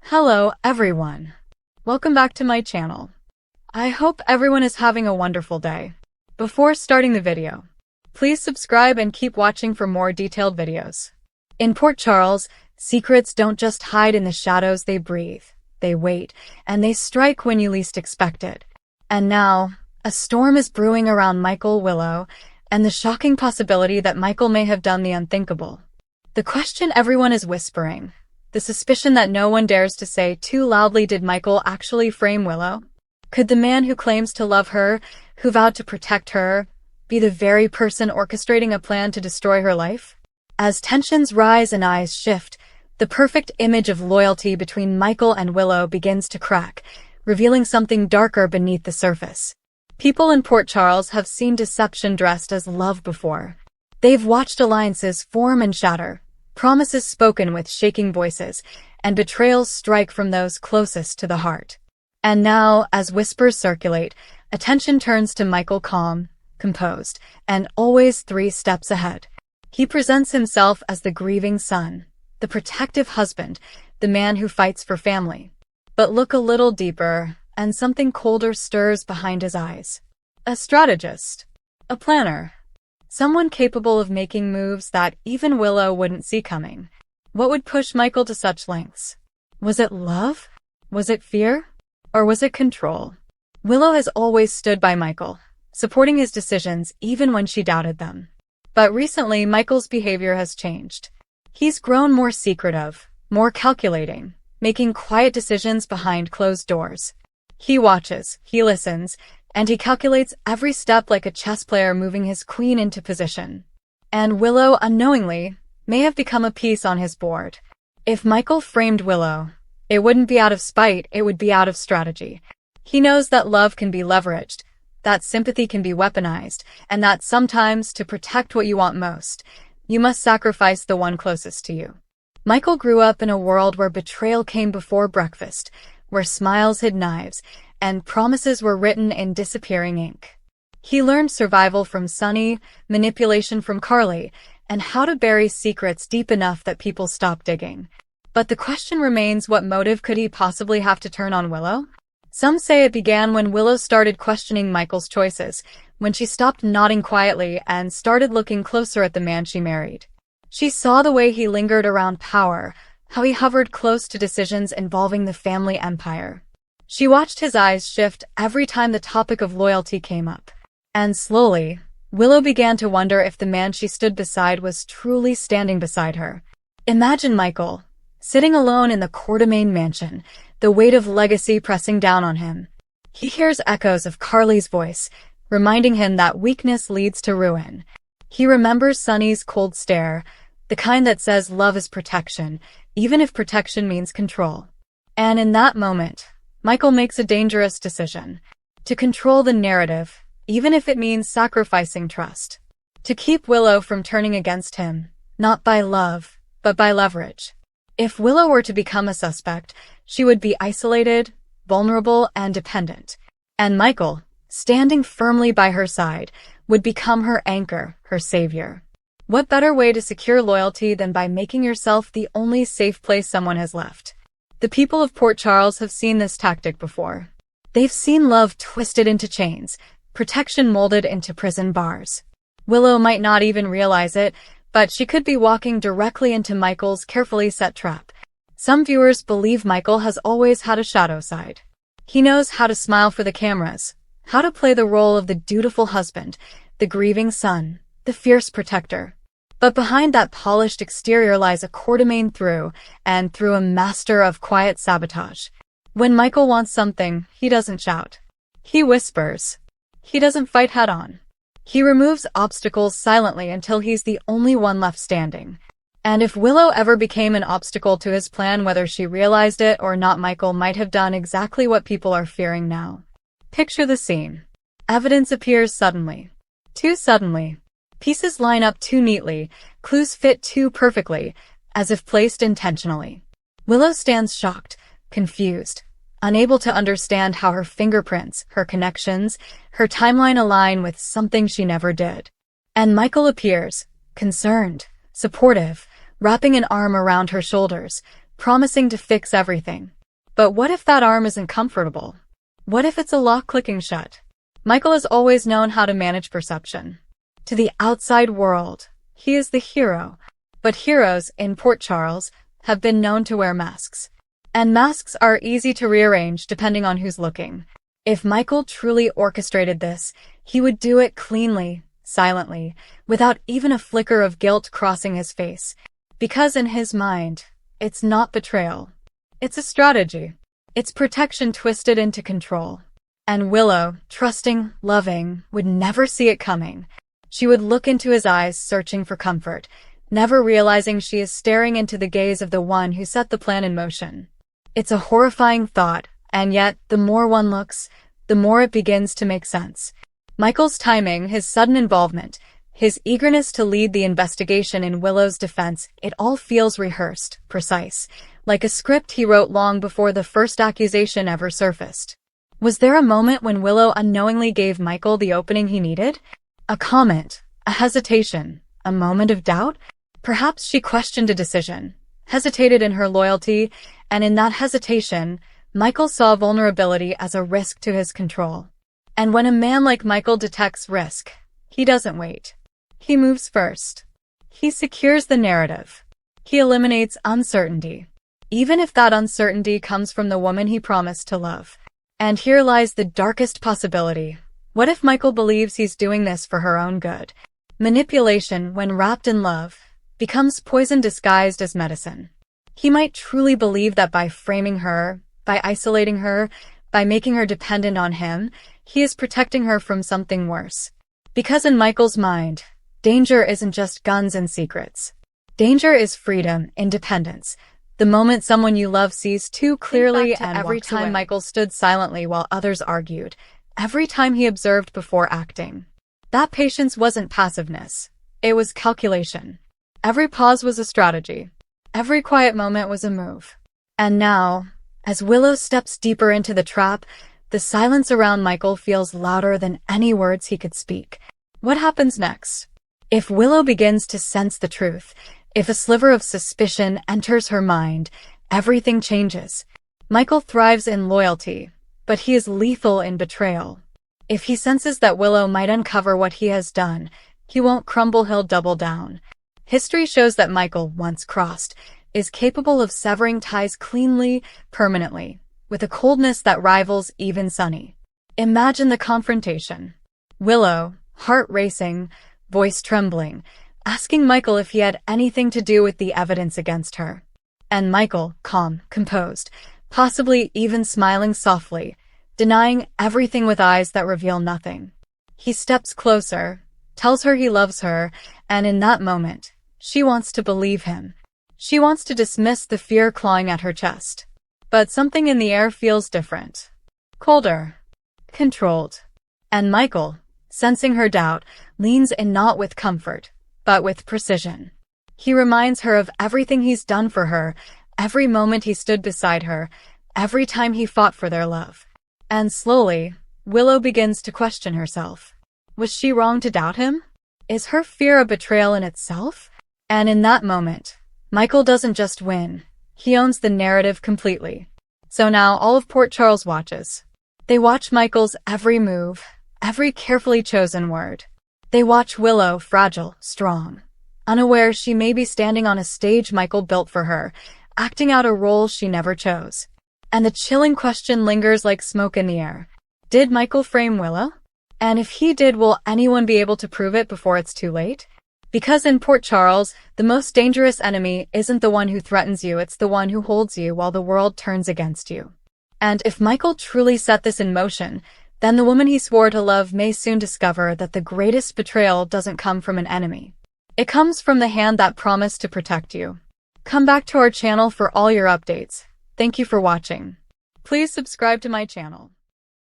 Hello, everyone. Welcome back to my channel. I hope everyone is having a wonderful day. Before starting the video, please subscribe and keep watching for more detailed videos. In Port Charles, secrets don't just hide in the shadows, they breathe, they wait, and they strike when you least expect it. And now, a storm is brewing around Willow, and the shocking possibility that Michael may have done the unthinkable. The question everyone is whispering, the suspicion that no one dares to say too loudly: did Michael actually frame Willow? Could the man who claims to love her, who vowed to protect her, be the very person orchestrating a plan to destroy her life? As tensions rise and eyes shift, the perfect image of loyalty between Michael and Willow begins to crack, revealing something darker beneath the surface. People in Port Charles have seen deception dressed as love before. They've watched alliances form and shatter, promises spoken with shaking voices, and betrayals strike from those closest to the heart. And now, as whispers circulate, attention turns to Michael, calm, composed, and always 3 steps ahead. He presents himself as the grieving son, the protective husband, the man who fights for family. But look a little deeper, and something colder stirs behind his eyes. A strategist. A planner. Someone capable of making moves that even Willow wouldn't see coming. What would push Michael to such lengths? Was it love? Was it fear? Or was it control? Willow has always stood by Michael, supporting his decisions even when she doubted them. But recently, Michael's behavior has changed. He's grown more secretive, more calculating, making quiet decisions behind closed doors. He watches, he listens, and he calculates every step like a chess player moving his queen into position. And Willow, unknowingly, may have become a piece on his board. If Michael framed Willow, it wouldn't be out of spite, it would be out of strategy. He knows that love can be leveraged, that sympathy can be weaponized, and that sometimes, to protect what you want most, you must sacrifice the one closest to you. Michael grew up in a world where betrayal came before breakfast, where smiles hid knives, and promises were written in disappearing ink. He learned survival from Sunny, manipulation from Carly, and how to bury secrets deep enough that people stop digging. But the question remains, what motive could he possibly have to turn on Willow? Some say it began when Willow started questioning Michael's choices, when she stopped nodding quietly and started looking closer at the man she married. She saw the way he lingered around power, how he hovered close to decisions involving the family empire. She watched his eyes shift every time the topic of loyalty came up. And slowly, Willow began to wonder if the man she stood beside was truly standing beside her. Imagine Michael, sitting alone in the Quartermain mansion, the weight of legacy pressing down on him. He hears echoes of Carly's voice, reminding him that weakness leads to ruin. He remembers Sunny's cold stare, the kind that says love is protection, even if protection means control. And in that moment, Michael makes a dangerous decision. To control the narrative, even if it means sacrificing trust. To keep Willow from turning against him, not by love, but by leverage. If Willow were to become a suspect, she would be isolated, vulnerable, and dependent. And Michael, standing firmly by her side, would become her anchor, her savior. What better way to secure loyalty than by making yourself the only safe place someone has left? The people of Port Charles have seen this tactic before. They've seen love twisted into chains, protection molded into prison bars. Willow might not even realize it, but she could be walking directly into Michael's carefully set trap. Some viewers believe Michael has always had a shadow side. He knows how to smile for the cameras, how to play the role of the dutiful husband, the grieving son, the fierce protector. But behind that polished exterior lies a Quartermain through a master of quiet sabotage. When Michael wants something, he doesn't shout. He whispers. He doesn't fight head-on. He removes obstacles silently until he's the only one left standing. And if Willow ever became an obstacle to his plan, whether she realized it or not, Michael might have done exactly what people are fearing now. Picture the scene. Evidence appears suddenly. Too suddenly. Pieces line up too neatly, clues fit too perfectly, as if placed intentionally. Willow stands shocked, confused, unable to understand how her fingerprints, her connections, her timeline align with something she never did. And Michael appears, concerned, supportive, wrapping an arm around her shoulders, promising to fix everything. But what if that arm isn't comfortable? What if it's a lock clicking shut? Michael has always known how to manage perception. To the outside world, he is the hero. But heroes, in Port Charles, have been known to wear masks. And masks are easy to rearrange depending on who's looking. If Michael truly orchestrated this, he would do it cleanly, silently, without even a flicker of guilt crossing his face. Because in his mind, it's not betrayal. It's a strategy. It's protection twisted into control. And Willow, trusting, loving, would never see it coming. She would look into his eyes, searching for comfort, never realizing she is staring into the gaze of the one who set the plan in motion. It's a horrifying thought, and yet, the more one looks, the more it begins to make sense. Michael's timing, his sudden involvement, his eagerness to lead the investigation in Willow's defense, it all feels rehearsed, precise, like a script he wrote long before the first accusation ever surfaced. Was there a moment when Willow unknowingly gave Michael the opening he needed? A comment, a hesitation, a moment of doubt? Perhaps she questioned a decision, hesitated in her loyalty, and in that hesitation, Michael saw vulnerability as a risk to his control. And when a man like Michael detects risk, he doesn't wait. He moves first. He secures the narrative. He eliminates uncertainty, even if that uncertainty comes from the woman he promised to love. And here lies the darkest possibility. What if Michael believes he's doing this for her own good? Manipulation, when wrapped in love, becomes poison disguised as medicine. He might truly believe that by framing her, by isolating her, by making her dependent on him, he is protecting her from something worse. Because in Michael's mind, danger isn't just guns and secrets. Danger is freedom, independence. The moment someone you love sees too clearly, and every time Michael stood silently while others argued, every time he observed before acting. That patience wasn't passiveness. It was calculation. Every pause was a strategy. Every quiet moment was a move. And now, as Willow steps deeper into the trap, the silence around Michael feels louder than any words he could speak. What happens next? If Willow begins to sense the truth, if a sliver of suspicion enters her mind, everything changes. Michael thrives in loyalty, but he is lethal in betrayal. If he senses that Willow might uncover what he has done, he won't crumble, he'll double down. History shows that Michael, once crossed, is capable of severing ties cleanly, permanently, with a coldness that rivals even Sunny. Imagine the confrontation. Willow, heart racing, voice trembling, asking Michael if he had anything to do with the evidence against her. And Michael, calm, composed, possibly even smiling softly, denying everything with eyes that reveal nothing. He steps closer, tells her he loves her, and in that moment, she wants to believe him. She wants to dismiss the fear clawing at her chest. But something in the air feels different. Colder. Controlled. And Michael, sensing her doubt, leans in not with comfort, but with precision. He reminds her of everything he's done for her, every moment he stood beside her, every time he fought for their love. And slowly, Willow begins to question herself. Was she wrong to doubt him? Is her fear a betrayal in itself? And in that moment, Michael doesn't just win. He owns the narrative completely. So now all of Port Charles watches. They watch Michael's every move, every carefully chosen word. They watch Willow, fragile, strong, unaware she may be standing on a stage Michael built for her, acting out a role she never chose. And the chilling question lingers like smoke in the air. Did Michael frame Willow? And if he did, will anyone be able to prove it before it's too late? Because in Port Charles, the most dangerous enemy isn't the one who threatens you, it's the one who holds you while the world turns against you. And if Michael truly set this in motion, then the woman he swore to love may soon discover that the greatest betrayal doesn't come from an enemy. It comes from the hand that promised to protect you. Come back to our channel for all your updates. Thank you for watching. Please subscribe to my channel.